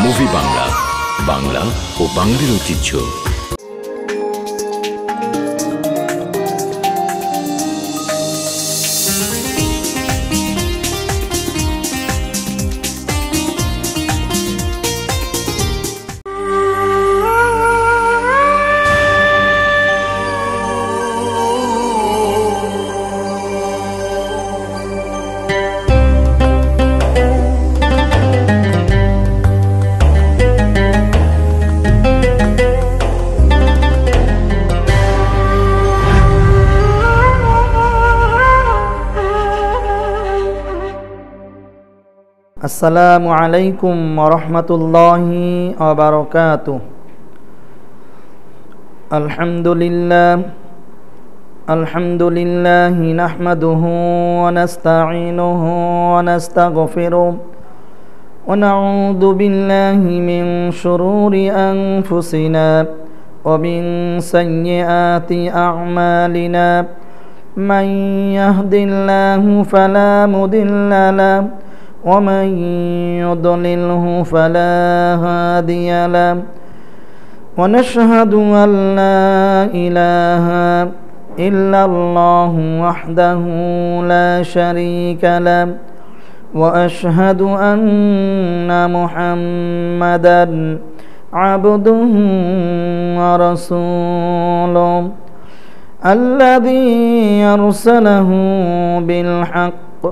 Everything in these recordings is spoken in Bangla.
মুভি বাংলা, বাংলা ও বাঙালির ঐতিহ্য। আসসালামু আলাইকুম ওয়া রাহমাতুল্লাহি ওয়া বারাকাতুহু। আলহামদুলিল্লাহি নাহমাদুহু ওয়া নাস্তাঈনুহু ওয়া নাস্তাগফিরুহু ওয়া নাউযু বিল্লাহি মিন শুরুরি আনফুসিনা ওয়া মিন সাইয়্যাতি আ'মালিনা। মান ইয়াহদিল্লাহু ফালা মুদিল্লা লাহু ومن يضلله فلا هادي له ونشهد أن لا إله إلا الله وحده لا شريك له وأشهد أن محمدا عبده ورسوله الذي أرسله بالحق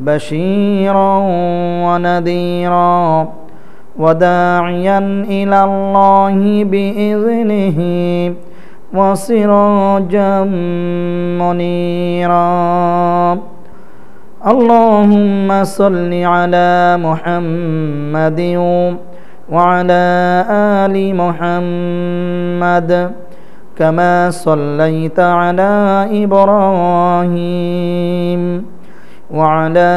بشيرا ونذيرا وداعيا إلى الله بإذنه وسراجا منيرا. اللهم صل على محمد وعلى آل محمد كما صليت على إبراهيم وعلى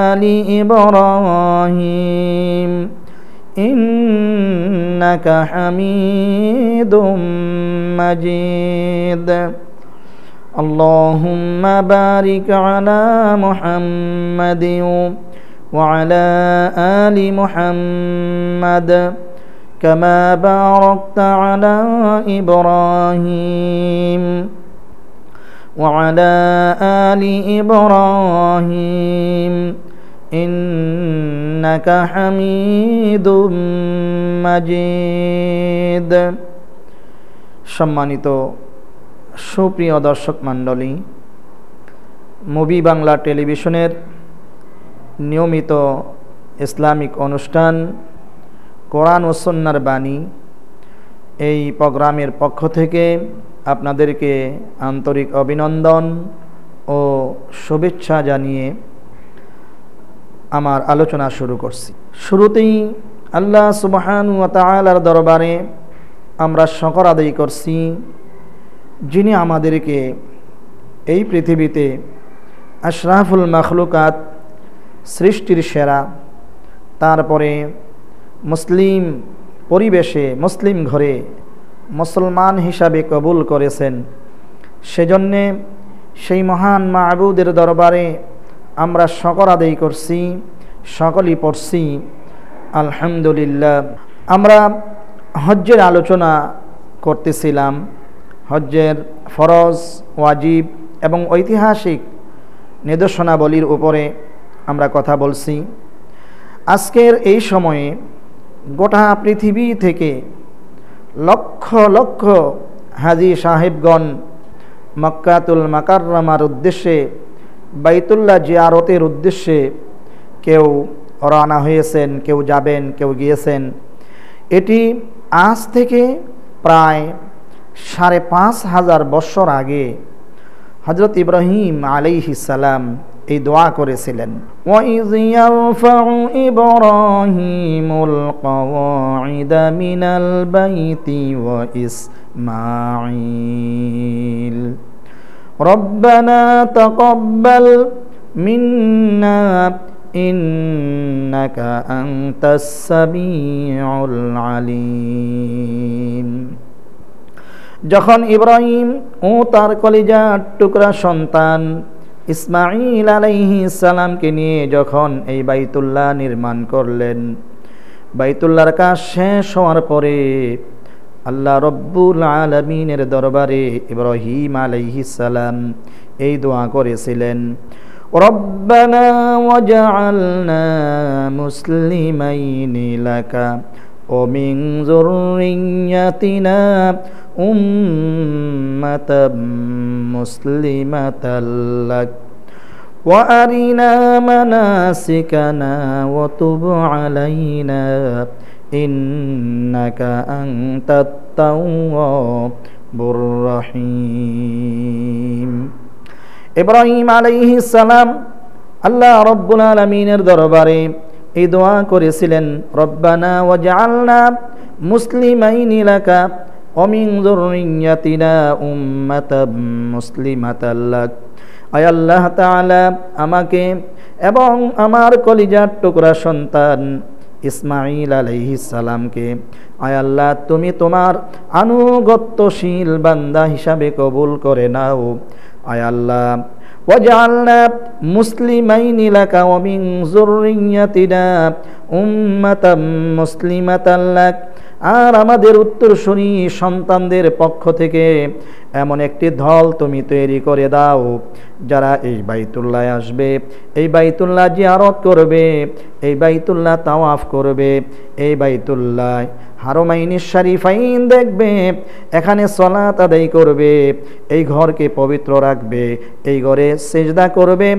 آل إبراهيم إنك حميد مجيد. اللهم بارك على محمد وعلى آل محمد كما باركت على إبراهيم وعلى آل إبراهيم إنك حميد مجيد. সম্মানিত সুপ্রিয় দর্শক মণ্ডলী, মুভি বাংলা টেলিভিশনের নিয়মিত ইসলামিক অনুষ্ঠান কোরআন ও সুন্নাহর বাণী এই প্রোগ্রামের পক্ষ থেকে আপনাদেরকে আন্তরিক অভিনন্দন ও শুভেচ্ছা জানিয়ে আমার আলোচনা শুরু করছি। শুরুতেই আল্লাহ সুবহানাহু ওয়া তাআলার দরবারে আমরা শুকর আদায় করছি, যিনি আমাদেরকে এই পৃথিবীতে আশরাফুল মাখলুকাত, সৃষ্টির সেরা, তারপরে মুসলিম পরিবেশে মুসলিম ঘরে মুসলমান হিসাবে কবুল করেছেন। সেজন্যে সেই মহান মাবুদের দরবারে আমরা শুকর আদায় করছি, সকলেই পড়ছি আলহামদুলিল্লাহ। আমরা হজ্জের আলোচনা করতেছিলাম, হজ্জের ফরজ, ওয়াজিব এবং ঐতিহাসিক নিদর্শনাবলীর উপরে আমরা কথা বলছি। আজকের এই সময়ে গোটা পৃথিবী থেকে লক্ষ লক্ষ হাজী সাহেবগণ মক্কাতুল মুকাররমার উদ্দেশ্যে, বাইতুল্লাহ জিয়ারতের উদ্দেশ্যে কেউ রওনা হয়েছেন, কেউ যাবেন, কেউ গিয়েছেন। এটি আজ থেকে প্রায় ৫৫০০ বৎসর আগে হযরত ইব্রাহিম আলাইহিস সালাম এই দোয়া করেছিলেন। ওয়াইয ইয়ারফাউ ইব্রাহিমুল কওয়াইদা মিনাল বাইতি ওয়া ইসমাঈল রব্বানা তাকাব্বাল মিন্না ইন্নাকা আনতাস সামিউল আলিম। যখন ইব্রাহিম ও তার কলিজার টুকরা সন্তান ইসমাঈল আলাইহিস সালামকে নিয়ে যখন এই বাইতুল্লাহ নির্মাণ করলেন, বাইতুল্লাহর কাজ শেষ হওয়ার পরে আল্লাহ রব্বুল আলামিনের দরবারে ইব্রাহিম আলাইহিস সালাম এই দোয়া করেছিলেন, রব্বানা ওয়াজআলনা মুসলিমাইনি লাকা ওয়া মিন যুররিয়্যাতিনা উম্মাতাম মুসলিমাতাল লাক ওয়া আরিনা মানাসিকানা ওয়া তুব আলাইনা ইন্নাকা আনতাত তাওয়াবুর রহিম। ইব্রাহিম আলাইহিস সালাম আল্লাহ রব্বুল আলামিনের দরবারে এই দোয়া করেছিলেন, রব্বানা ওয়াজআলনা মুসলিমাইনি লাকা ওয়া মিন যুররিয়্যাতিনা উম্মাতাম মুসলিমাতাল লাক। আয় আল্লাহ তাআলা, আমাকে এবং আমার কলিজার টুকরা সন্তান ইসমাঈল আলাইহিস সালামকে আয় আল্লাহ তুমি তোমার আনুগত্যশীল বান্দা হিসাবে কবুল করে নাও। আয় আল্লাহ ওয়াজআলনা মুসলিমাইনি লাকা ওয়া মিন যুররিয়্যাতিনা উম্মাতাম মুসলিমাতাল লাক। আর আমাদের উত্তরসূরি সন্তানদের পক্ষ থেকে এমন একটি দল তুমি তৈরি করে দাও, যারা এই বাইতুল্লাহ আসবে, এই বাইতুল্লাহ জিয়ারত করবে, এই বাইতুল্লাহ তাওয়াফ করবে, এই বাইতুল্লাহ হারমাইনিস শরীফাইন দেখবে, এখানে সালাত আদায় করবে, এই ঘরকে পবিত্র রাখবে, এই ঘরে সিজদা করবে,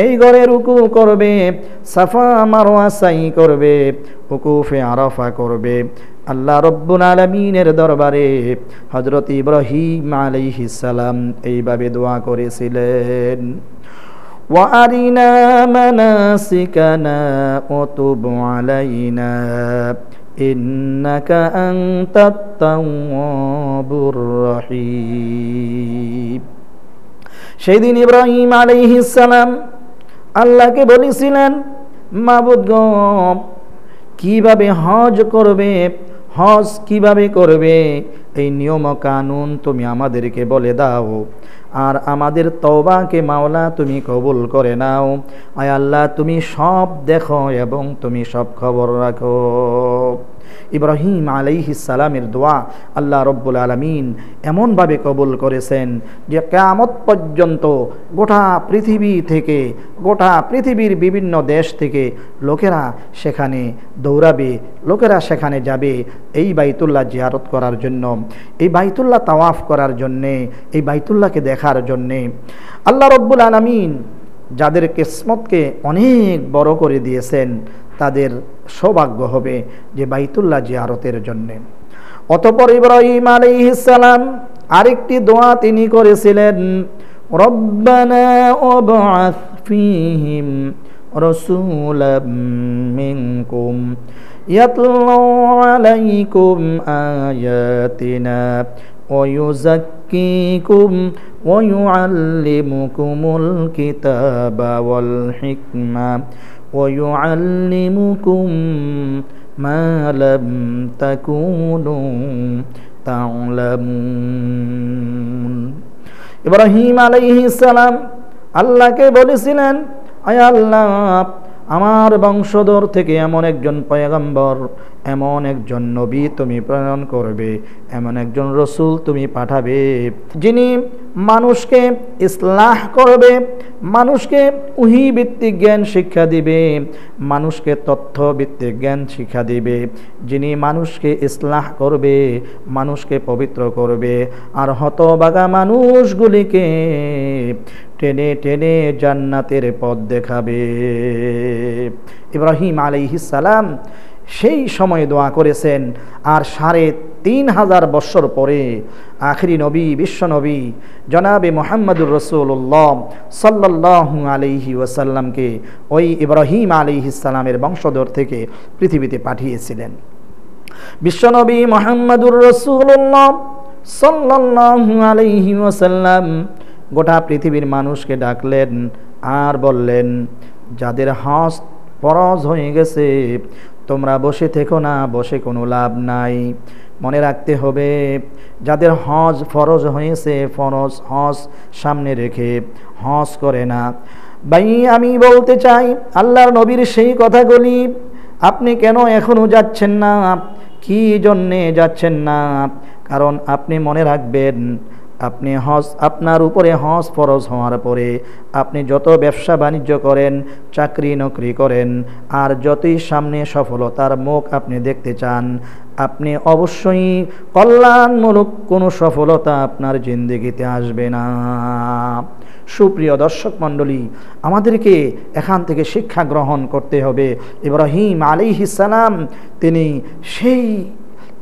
এই ঘরে রুকু করবে, সাফা মারওয়া সাই করবে, উকুফে আরাফা করবে। আল্লাহ রব্বুল আলামিনের দরবারে হযরত ইব্রাহিম আলাইহিস সালাম এইভাবে দোয়া করেছিলেন, ওয়া আরিনা মানাসিকানা ওয়া তুব আলাইনা ইন্নাকা আনতাত তাওয়াবুর রহিম। সেদিন ইব্রাহিম আলাইহিস সালাম আল্লাহকে বলেছিলেন, মাবুদ গো, কিভাবে হজ করবে, হজ কিভাবে করবে, এই নিয়ম কানুন তুমি আমাদেরকে বলে দাও, আর আমাদের তওবাকে মাওলা তুমি কবুল করে নাও। আয় আল্লাহ তুমি সব দেখো এবং তুমি সব খবর রাখো। ইব্রাহিম আলাইহিস সালামের দোয়া আল্লাহ রব্বুল আলামিন এমনভাবে কবুল করেছেন যে কিয়ামত পর্যন্ত গোটা পৃথিবী থেকে, গোটা পৃথিবীর বিভিন্ন দেশ থেকে লোকেরা সেখানে দৌড়াবে, লোকেরা সেখানে যাবে এই বাইতুল্লাহ জিয়ারত করার জন্য, এই বাইতুল্লাহ তাওয়াফ করার জন্যে, এই বাইতুল্লাহকে দেখার জন্যে। আল্লাহ রব্বুল আলামিন যাদের কিসমতকে অনেক বড় করে দিয়েছেন, তাদের সৌভাগ্য হবে যে বাইতুল্লাহ জিয়ারতের জন্যে। অতঃপর ইব্রাহিম আলাইহিস সালাম আরেকটি দোয়া তিনি করেছিলেন, রব্বানা ওয়াবআথ ফীহিম রাসূলাম মিনকুম ইয়াতলু আলাইকুম আয়াতিনা ওয়া ইউযাক্কিকুম ওয়া ইউআল্লিমুকুমুল কিতাবা ওয়াল হিকমা وَيُعَلِّمُكُم مَّا لَمْ تَكُونُوا تَعْلَمُونَ। ইব্রাহিম আলাইহিস সালাম আল্লাহকে বলেছিলেন, আয় আল্লাহ, আমার বংশধর থেকে এমন একজন পয়গম্বর, এমন একজন নবী তুমি প্রেরণ করবে, এমন একজন রসুল তুমি পাঠাবে, যিনি মানুষকে ইসলাহ করবে, মানুষকে ওহী ভিত্তিক জ্ঞান শিক্ষা দিবে, মানুষকে তথ্য ভিত্তিক জ্ঞান শিক্ষা দিবে, যিনি মানুষকে ইসলাহ করবে, মানুষকে পবিত্র করবে, আর হতভাগা মানুষগুলিকে টেনে টেনে জান্নাতের পথ দেখাবে। ইব্রাহিম আলাইহিস সালাম সেই সময় দোয়া করেছেন। আর ৩,৫০০ বৎসর পরে আখিরি নবী, বিশ্বনবী জনাবে মুহাম্মদুর রাসূলুল্লাহ সাল্লাল্লাহু আলাইহি ওয়াসাল্লামকে ওই ইব্রাহিম আলাইহিস সালামের বংশধর থেকে পৃথিবীতে পাঠিয়েছিলেন। বিশ্বনবী মুহাম্মদুর রাসূলুল্লাহ সাল্লাল্লাহু আলাইহি ওয়াসাল্লাম গোটা পৃথিবীর মানুষকে ডাকলেন আর বললেন, যাদের হজ ফরজ হয়ে গেছে তোমরা বসে থেকো না, বসে কোনো লাভ নাই। মনে রাখতে হবে, যাদের হজ ফরজ হয়েছে ফরজ হজ সামনে রেখে হজ করে না। ভাই আমি বলতে চাই, আল্লাহর নবীর সেই কথাগুলি আপনি কেন এখনো যাচ্ছেন না? কি জন্যে যাচ্ছেন না? কারণ আপনি মনে রাখবেন, আপনি হজ, আপনার উপরে হজ ফরজ হওয়ার পরে আপনি যত ব্যবসা বাণিজ্য করেন, চাকরি নকরি করেন, আর যতই সামনে সফলতার মুখ আপনি দেখতে চান, আপনি অবশ্যই কল্যাণমূলক কোনো সফলতা আপনার জিন্দেগিতে আসবে না। সুপ্রিয় দর্শক মণ্ডলী, আমাদেরকে এখান থেকে শিক্ষা গ্রহণ করতে হবে। ইব্রাহিম আলাইহিস সালাম তিনি সেই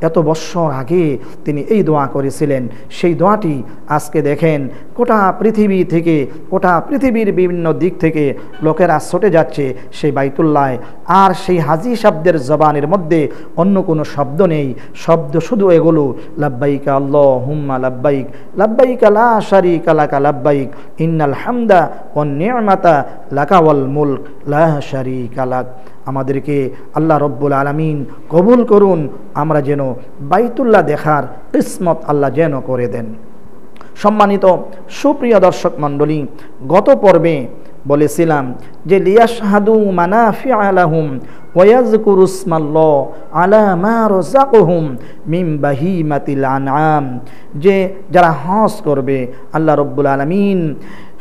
এত বৎসর আগে তিনি এই দোয়া করেছিলেন। সেই দোয়াটি আজকে দেখেন গোটা পৃথিবী থেকে, গোটা পৃথিবীর বিভিন্ন দিক থেকে লোকেরা ছুটে যাচ্ছে সেই বাইতুল্লাহ। আর সেই হাজি শব্দের জবানের মধ্যে অন্য কোনো শব্দ নেই, শব্দ শুধু এগুলো, লাব্বাইক আল্লাহুম্মা লাব্বাইক, লাব্বাইক লা শারীকা লাকা লাব্বাইক, ইন্নাল হামদা ওয়ান নি'মাতা লাকা ওয়াল মুলক লা শারীকা লাক। আমাদেরকে আল্লাহ রব্বুল আলামিন কবুল করুন, আমরা যেন বাইতুল্লাহ দেখার কিসমত আল্লাহ যেন করে দেন। সম্মানিত সুপ্রিয় দর্শক মণ্ডলী, গত পর্বে বলেছিলাম যে লিয়াশহাদু মানাফিআ লাহুম ওয়া ইয়াযকুরু ইসমাল্লাহ আলা মা রাযাকাহুম মিন বাহিমাতিল আনআম, যে যারা হজ করবে আল্লাহ রব্বুল আলামিন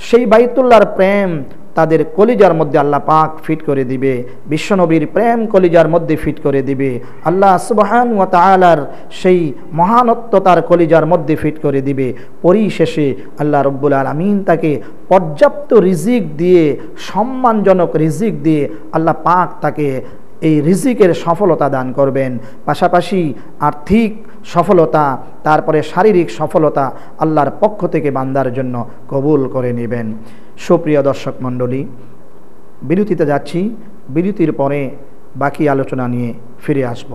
সেই বাইতুল্লাহর প্রেম তাদের কলিজার মধ্যে আল্লাহ পাক ফিট করে দিবে, বিশ্বনবীর প্রেম কলিজার মধ্যে ফিট করে দিবে, আল্লাহ সুবহান ওয়া তাআলার সেই মহানত্ব তার কলিজার মধ্যে ফিট করে দিবে। পরিশেষে আল্লাহ রব্বুল আলামিন তাকে পর্যাপ্ত রিজিক দিয়ে, সম্মানজনক রিজিক দিয়ে আল্লাহ পাক তাকে এই রিজিকের সফলতা দান করবেন। পাশাপাশি আর্থিক সফলতা, তারপরে শারীরিক সফলতা আল্লাহর পক্ষ থেকে বান্দার জন্য কবুল করে নেবেন। সুপ্রিয় দর্শক মণ্ডলী, বিরতিতে যাচ্ছি, বিরতির পরে বাকি আলোচনা নিয়ে ফিরে আসব।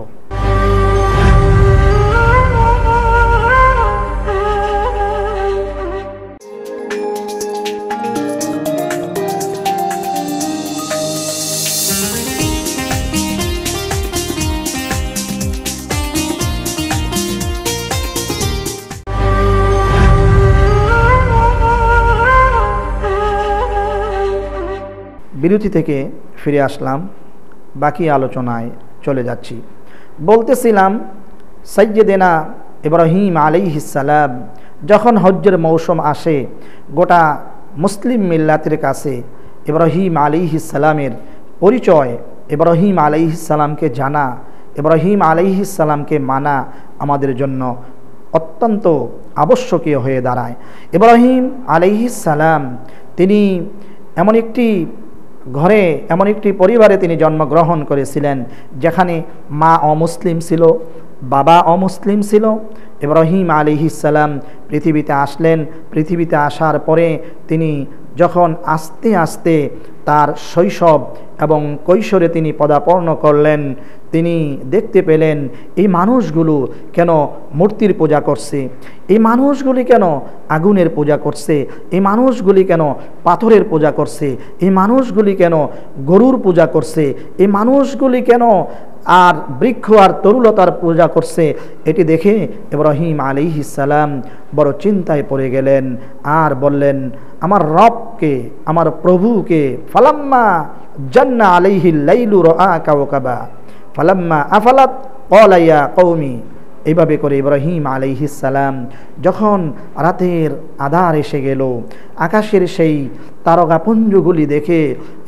বিরতি থেকে ফিরে আসলাম, বাকি আলোচনায় চলে যাচ্ছি। বলতেছিলাম সাইয়্যিদিনা ইব্রাহিম আলাইহিস সালাম যখন হজ্জের মৌসুম আসে, গোটা মুসলিম মিল্লাতের কাছে ইব্রাহিম আলাইহিস সালামের পরিচয়, ইব্রাহিম আলাইহিস সালামকে জানা, ইব্রাহিম আলাইহিস সালামকে মানা আমাদের জন্য অত্যন্ত আবশ্যকীয় হয়ে দাঁড়ায়। ইব্রাহিম আলাইহিস সালাম তিনি এমন একটি ঘরে, এমন একটি পরিবারে তিনি জন্মগ্রহণ করেছিলেন যেখানে মা অমুসলিম ছিল, বাবা অমুসলিম ছিল। ইব্রাহিম আলাইহিস সালাম পৃথিবীতে আসলেন। পৃথিবীতে আসার পরে তিনি যখন আস্তে আস্তে তার শৈশব এবং কৈশোরে তিনি পদার্পণ করলেন, তিনি দেখতে পেলেন এই মানুষগুলো কেন মূর্তির পূজা করছে, এই মানুষগুলি কেন আগুনের পূজা করছে, এই মানুষগুলি কেন পাথরের পূজা করছে, এই মানুষগুলি কেন গরুর পূজা করছে, এই মানুষগুলি কেন আর বৃক্ষ আর তরুলতার পূজা করছে। এটি দেখে ইব্রাহিম আলাইহিস সালাম বড় চিন্তায় পড়ে গেলেন আর বললেন, আমার রবকে, আমার প্রভুকে, ফালাম্মা জান্না আলাইহিল লাইলু রাআ কাওকাবা ফালাম্মা আফালাত ক্বালা ইয়া কওমি। এইভাবে করে ইব্রাহিম আলাইহিস সালাম যখন রাতের আধার এসে গেল, আকাশের সেই তারকাপুঞ্জগুলি দেখে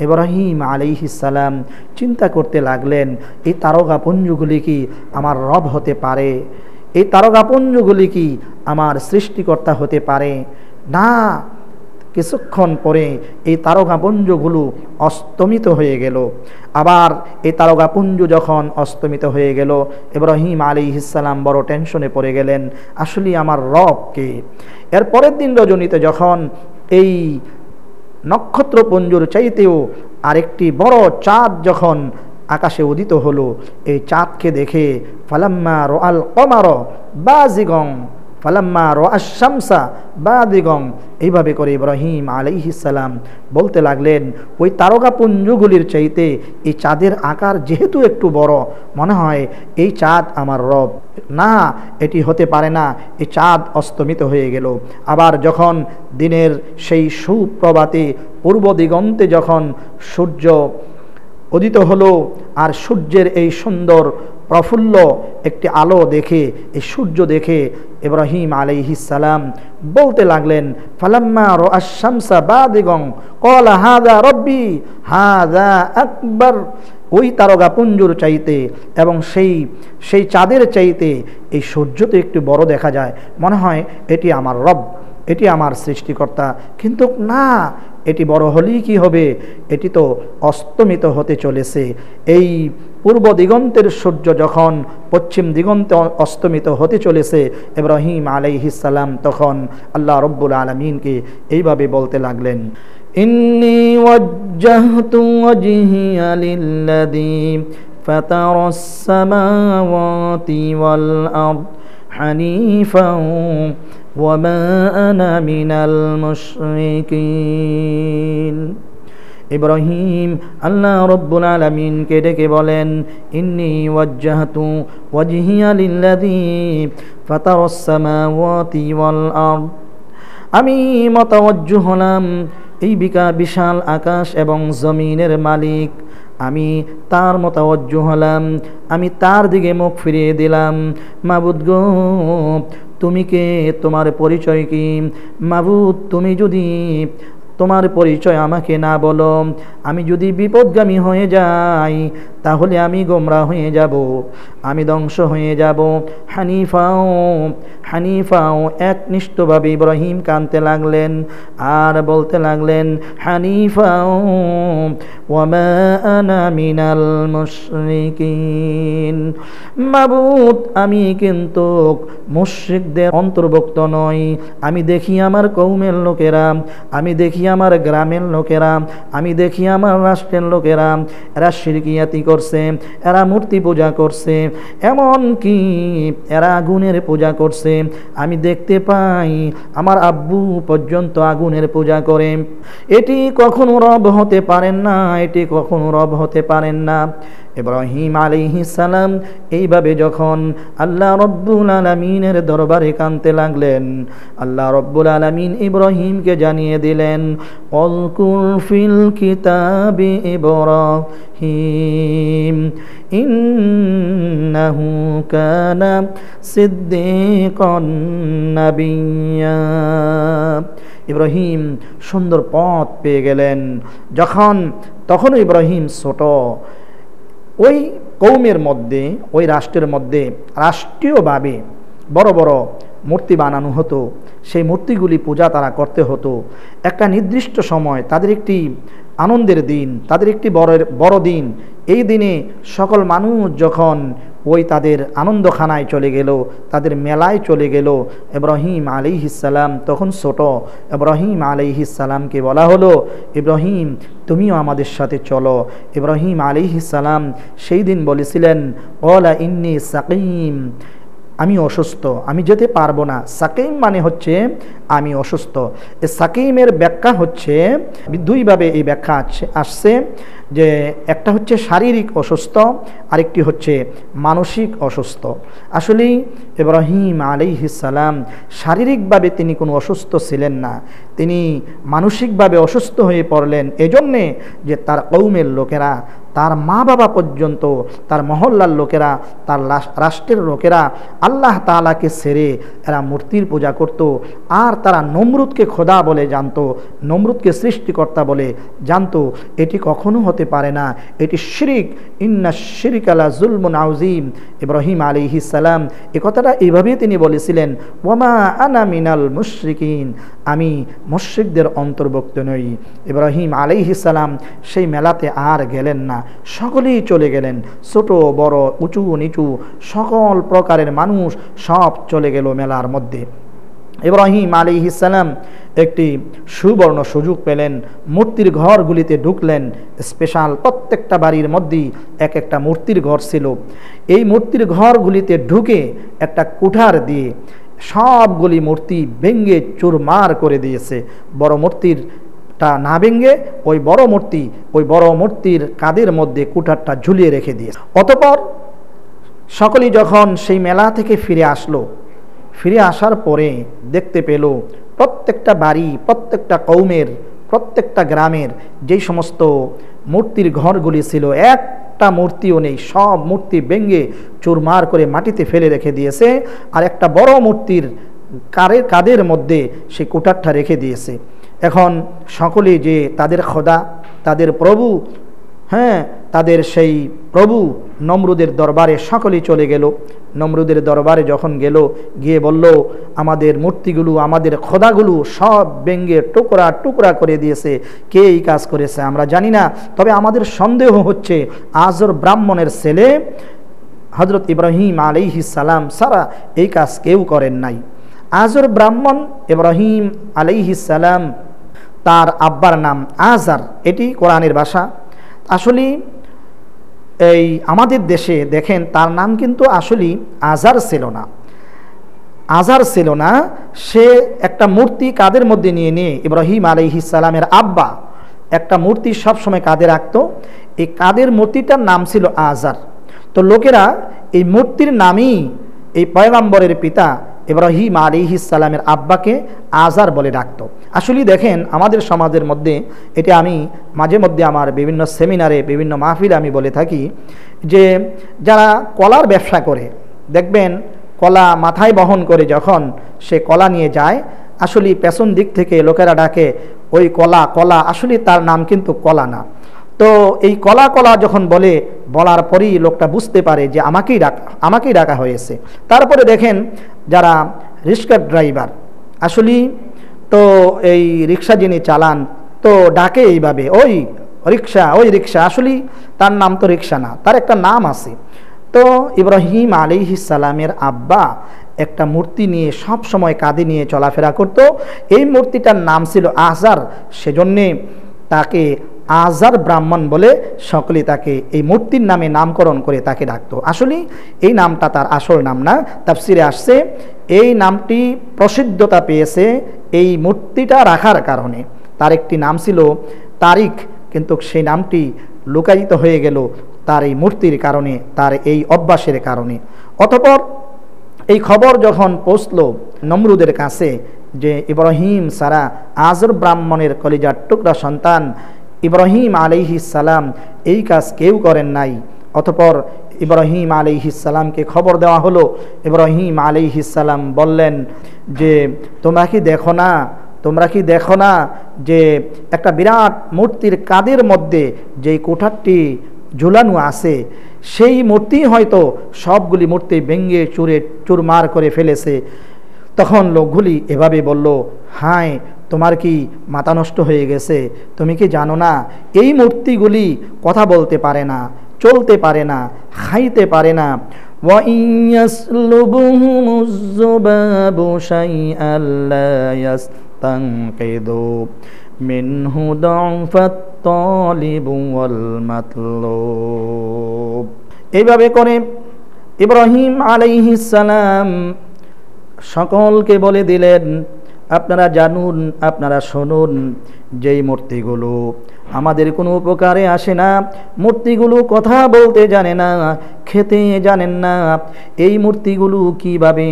ইব্রাহিম আলাইহিস সালাম চিন্তা করতে লাগলেন, এই তারকাপুঞ্জগুলি কি আমার রব হতে পারে? এই তারকাপুঞ্জগুলি কি আমার সৃষ্টিকর্তা হতে পারে? না, কিছুক্ষণ পরে এই তারকাপুঞ্জগুলো অস্তমিত হয়ে গেল। আবার এই তারকাপুঞ্জ যখন অস্তমিত হয়ে গেল, ইব্রাহিম আলাইহিস সালাম বড় টেনশনে পড়ে গেলেন, আসলে আমার রব কে? এর পরের দিন রজনীতে যখন এই নক্ষত্রপুঞ্জর চাইতেও আরেকটি বড় চাঁদ যখন আকাশে উদিত হলো, এই চাঁদকে দেখে ফালাম্মা রাআল কমার বাজিগং ফালাম্মা রাআশ শামসা বাদিগং, এইভাবে করে ইব্রাহিম আলাইহিস সালাম বলতে লাগলেন, ওই তারকাপুঞ্জগুলির চাইতে এই চাঁদের আকার যেহেতু একটু বড়, মনে হয় এই চাঁদ আমার রব। না, এটি হতে পারে না। এই চাঁদ অস্তমিত হয়ে গেল। আবার যখন দিনের সেই সুপ্রভাতে পূর্ব দিগন্তে যখন সূর্য উদিত হলো, আর সূর্যের এই সুন্দর প্রফুল্ল একটি আলো দেখে, এই সূর্য দেখে ইব্রাহিম আলাইহিস সালাম বলতে লাগলেন, ফালাম্মা রাআশ শামসা বাদিগং ক্বালা হাযা রব্বি হাযা আকবার। ওই তারকাপুঞ্জর চাইতে এবং সেই চাঁদের চাইতে এই সূর্য তো একটু বড় দেখা যায়, মনে হয় এটি আমার রব, এটি আমার সৃষ্টিকর্তা। কিন্তু না, এটি বড় হলেই কি হবে, এটি তো অস্তমিত হতে চলেছে। এই পূর্ব দিগন্তের সূর্য যখন পশ্চিম দিগন্তে অস্তমিত হতে চলেছে, ইব্রাহিম আলাইহিস সালাম তখন আল্লাহ রব্বুল আলামিনকে এইভাবে বলতে লাগলেন, ইন্নী ওয়াজ্জাহতু ওয়াজহিয়া লিল্লাযী ফাতারাস সামাওয়াতি ওয়াল আরদ হানিফাও ওয়ামা আনা মিনাল মুশরিকিন। ইব্রাহিম আল্লাহ রব্বুল আলামিনকে ডেকে বলেন, ইন্নী ওয়াজ্জাহতু ওয়াজহিয়া লিল্লাযী ফাতারাস সামাওয়াতি ওয়াল আরদ, আমি মতাওয়াজ্জু হলাম এই বিশাল আকাশ এবং জমিনের মালিক, আমি তার মতাওয়াজ্জু হলাম, আমি তার দিকে মুখ ফিরিয়ে দিলাম। মাবুদ গো, তুমি কে? তোমার পরিচয় কি? মাবুদ, তুমি যদি তোমার পরিচয় আমাকে না বলো, আমি যদি বিপদগামী হয়ে যাই, তাহলে আমি গোমরা হয়ে যাব, আমি ধ্বংস হয়ে যাব। হানিফাও হানিফাও, একনিষ্ঠভাবে ইব্রাহিম কাঁদতে লাগলেন আর বলতে লাগলেন, হানিফাও ওয়ামা আনা মিনাল মুশরিকিন। মাবুদ, আমি কিন্তু মুশরিকদের অন্তর্ভুক্ত নই। আমি দেখি আমার কওমের লোকেরা, আমি দেখি আমার গ্রামের লোকেরা, আমি দেখি আমার রাষ্ট্রের লোকেরা, এরা শিরকিয়াতি করছে, এরা মূর্তি পূজা করছে, এমন কি এরা আগুনের পূজা করছে। আমি দেখতে পাই আমার আব্বু পর্যন্ত আগুনের পূজা করে। এটি কখনো রব হতে পারেন না, এটি কখনো রব হতে পারেন না। ইব্রাহিম আলাইহিস সালাম এইভাবে যখন আল্লাহ রব্বুল আলামিনের দরবারে কাঁদতে লাগলেন, আল্লাহ রব্বুল আলামিন ইব্রাহিমকে জানিয়ে দিলেন, ওয়াযকুর ফিল কিতাবি ইব্রাহিম ইন্নাহু কানা সিদ্দীকান নাবিয়্যা। ইব্রাহিম সুন্দর পথ পেয়ে গেলেন। তখন ইব্রাহিম ছোট, ওই কৌমের মধ্যে, ওই রাষ্ট্রের মধ্যে রাষ্ট্রীয়ভাবে বড় বড় মূর্তি বানানো হতো, সেই মূর্তিগুলি পূজা তারা করতে হতো। একটা নির্দিষ্ট সময় তাদের একটি আনন্দের দিন, তাদের একটি বড় দিন। এই দিনে সকল মানুষ যখন ওই তাদের আনন্দখানায় চলে গেল, তাদের মেলায় চলে গেল, ইব্রাহিম আলাইহিস সালাম তখন ছোট। ইব্রাহিম আলাইহিস সালামকে বলা হলো, ইব্রাহিম তুমিও আমাদের সাথে চলো। ইব্রাহিম আলাইহিস সালাম সেই দিন বলেছিলেন, ক্বালা ইন্নী সাকিম, আমি অসুস্থ, আমি যেতে পারবো না। সাকিম মানে হচ্ছে আমি অসুস্থ। এই সাকিমের ব্যাখ্যা হচ্ছে দুইভাবে এই ব্যাখ্যা আসছে, যে একটা হচ্ছে শারীরিক অসুস্থ, আরেকটি হচ্ছে মানসিক অসুস্থ। আসলেই ইব্রাহিম আলাইহিস সালাম শারীরিকভাবে তিনি কোনো অসুস্থ ছিলেন না, তিনি মানসিকভাবে অসুস্থ হয়ে পড়লেন এজন্যে যে তার কওমের লোকেরা, তার মা বাবা পর্যন্ত, তার মহল্লার লোকেরা, তার রাষ্ট্রের লোকেরা আল্লাহ তাআলাকে ছেড়ে এরা মূর্তির পূজা করত। আর তারা নমরুদকে খোদা বলে জানতো, নমরুদকে সৃষ্টিকর্তা বলে জানতো। এটি কখনো হতে হতে পারে না, এটি শিরিক, ইন্না শিরিকা লা যুলমুন আযীম। ইব্রাহিম আলাইহিস সালাম এই কথাটা এইভাবেই তিনি বলেছিলেন, ওয়ামা আনা মিনাল মুশরিকিন, আমি মুশরিকদের অন্তর্ভুক্ত নই। ইব্রাহিম আলাইহিস সালাম সেই মেলাতে আর গেলেন না, সকলেই চলে গেলেন, ছোট বড় উঁচু নিচু সকল প্রকারের মানুষ সব চলে গেল মেলার মধ্যে। ইব্রাহিম আলাইহিস সালাম একটি সুবর্ণ সুযোগ পেলেন, মূর্তির ঘরগুলিতে ঢুকলেন। স্পেশাল প্রত্যেকটা বাড়ির মধ্যেই এক একটা মূর্তির ঘর ছিল। এই মূর্তির ঘরগুলিতে ঢুকে একটা কুঠার দিয়ে সবগুলি মূর্তি ভেঙ্গে চুরমার করে দিয়েছে। বড় মূর্তিরটা না ভেঙ্গে ওই বড় মূর্তির কাঁধের মধ্যে কুঠারটা ঝুলিয়ে রেখে দিয়েছে। অতঃপর সকলেই যখন সেই মেলা থেকে ফিরে আসলো, ফিরে আসার পরে দেখতে পেল প্রত্যেকটা বাড়ি, প্রত্যেকটা কওমের, প্রত্যেকটা গ্রামের যেই সমস্ত মূর্তির ঘরগুলি ছিল, একটা মূর্তিও নেই, সব মূর্তি ভেঙ্গে চুরমার করে মাটিতে ফেলে রেখে দিয়েছে। আর একটা বড় মূর্তির কাঁধের মধ্যে সেই কুঠারটা রেখে দিয়েছে। এখন সকলে যে তাদের খোদা, তাদের প্রভু, তাদের সেই প্রভু নমরুদের দরবারে সকলেই চলে গেল। নমরুদের দরবারে যখন গেল, গিয়ে বলল, আমাদের মূর্তিগুলো, আমাদের খোদাগুলো সব ভেঙ্গে টুকরা টুকরা করে দিয়েছে, কে এই কাজ করেছে আমরা জানি না, তবে আমাদের সন্দেহ হচ্ছে আজর ব্রাহ্মণের ছেলে হযরত ইব্রাহিম আলাইহিস সালাম ছাড়া এই কাজ কেউ করেন নাই। আজর ব্রাহ্মণ ইব্রাহিম আলাইহিস সালাম, তার আব্বার নাম আজার, এটি কোরআনের ভাষা। আসলে এই আমাদের দেশে দেখেন তার নাম কিন্তু আসলে আজার ছিল না। সে একটা মূর্তি কাঁধের মধ্যে নিয়ে ইব্রাহিম আলাইহিস সালামের আব্বা একটা মূর্তি সবসময় কাঁধে রাখতো। এই কাঁধের মূর্তিটার নাম ছিল আজার। তো লোকেরা এই মূর্তির নামেই এই পয়গম্বরের পিতা ইব্রাহিম আলাইহিস সালামের আব্বাকে আজার বলে ডাকতো। আসলে দেখেন আমাদের সমাজের মধ্যে, এটা আমি মাঝে মধ্যে আমার বিভিন্ন সেমিনারে, বিভিন্ন মাহফিলে আমি বলে থাকি, যে যারা কলার ব্যবসা করে, দেখবেন কলা মাথায় বহন করে যখন সে কলা নিয়ে যায়, আসলে পেছন দিক থেকে লোকেরা ডাকে ওই কলা, আসলে তার নাম কিন্তু কলা না। তো এই কলা যখন বলার পরেই লোকটা বুঝতে পারে যে আমাকেই ডাকা হয়েছে। তারপরে দেখেন যারা রিক্সা ড্রাইভার, আসলে তো এই রিক্সা যিনি চালান, তো ডাকে এইভাবে, ওই রিক্সা, আসলে তার নাম তো রিক্সা না, তার একটা নাম আছে। তো ইব্রাহিম আলাইহিস সালামের আব্বা একটা মূর্তি নিয়ে সব সময় কাঁধে নিয়ে চলাফেরা করত। এই মূর্তিটার নাম ছিল আজার, সেজন্যে তাকে আজার ব্রাহ্মণ বলে সকলে তাকে এই মূর্তির নামে নামকরণ করে তাকে ডাকত। আসলে এই নামটা তার আসল নাম না, তাফসিরে আসছে এই নামটি প্রসিদ্ধতা পেয়েছে এই মূর্তিটা রাখার কারণে। তার একটি নাম ছিল তারিক, কিন্তু সেই নামটি লুকায়িত হয়ে গেল তার এই মূর্তির কারণে, তার এই অভ্যাসের কারণে। অতঃপর এই খবর যখন পৌঁছল নমরুদের কাছে যে ইব্রাহিম সারা আজর ব্রাহ্মণের কলিজার টুকরা সন্তান ইব্রাহিম আলাইহিস সালাম এই কাজ কেউ করেন নাই। অতঃপর ইব্রাহিম আলাইহিস সালামকে খবর দেওয়া হলো। ইব্রাহিম আলাইহিস সালাম বললেন যে তোমরা কি দেখো না যে একটা বিরাট মূর্তির কাঁধের মধ্যে যেই কোঠারটি ঝুলানো আছে, সেই মূর্তি হয়তো সবগুলি মূর্তি ভেঙ্গে চুরমার করে ফেলেছে। তখন লোকগুলি এভাবে বলল, হায় তোমার কি মাথা নষ্ট হয়ে গেছে? তুমি কি জানো না এই মূর্তিগুলি কথা বলতে পারে না, চলতে পারে না, খাইতে পারে না। এইভাবে করে ইব্রাহিম আলাইহিস সালাম সকলকে বলে দিলেন, আপনারা জানুন, আপনারা শুনুন, যেই মূর্তিগুলো আমাদের কোনো উপকারে আসে না, মূর্তিগুলো কথা বলতে জানে না, খেতে জানেন না, এই মূর্তিগুলো কিভাবে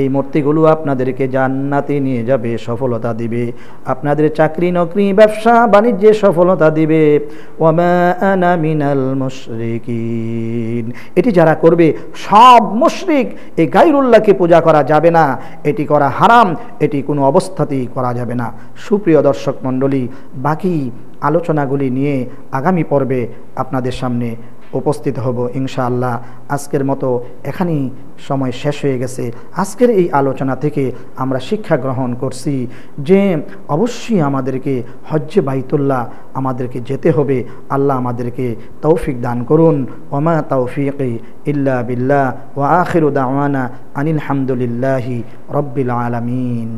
এই মূর্তিগুলো আপনাদেরকে জান্নাতে নিয়ে যাবে, সফলতা দিবে, আপনাদের চাকরি নকরি ব্যবসা বাণিজ্যে সফলতা দিবে। ওয়ামা আনা মিনাল মুশরিকিন, এটি যারা করবে সব মুশরিক। এই গায়রুল্লাহকে পূজা করা যাবে না, এটি করা হারাম, এটি কোনো অবস্থাতেই করা যাবে না। সুপ্রিয় দর্শক মণ্ডলী, বাকি আলোচনাগুলি নিয়ে আগামী পর্বে আপনাদের সামনে উপস্থিত হব ইনশাআল্লাহ। আজকের মতো এখানেই সময় শেষ হয়ে গেছে। আজকের এই আলোচনা থেকে আমরা শিক্ষা গ্রহণ করছি যে অবশ্যই আমাদেরকে হজ্জে বাইতুল্লাহ আমাদেরকে যেতে হবে। আল্লাহ আমাদেরকে তৌফিক দান করুন। ওমা তৌফিকি ইল্লা বিল্লাহ ওয়া আখিরু দাওয়ানা আনিল হামদুলিল্লাহি রব্বিল আলামিন।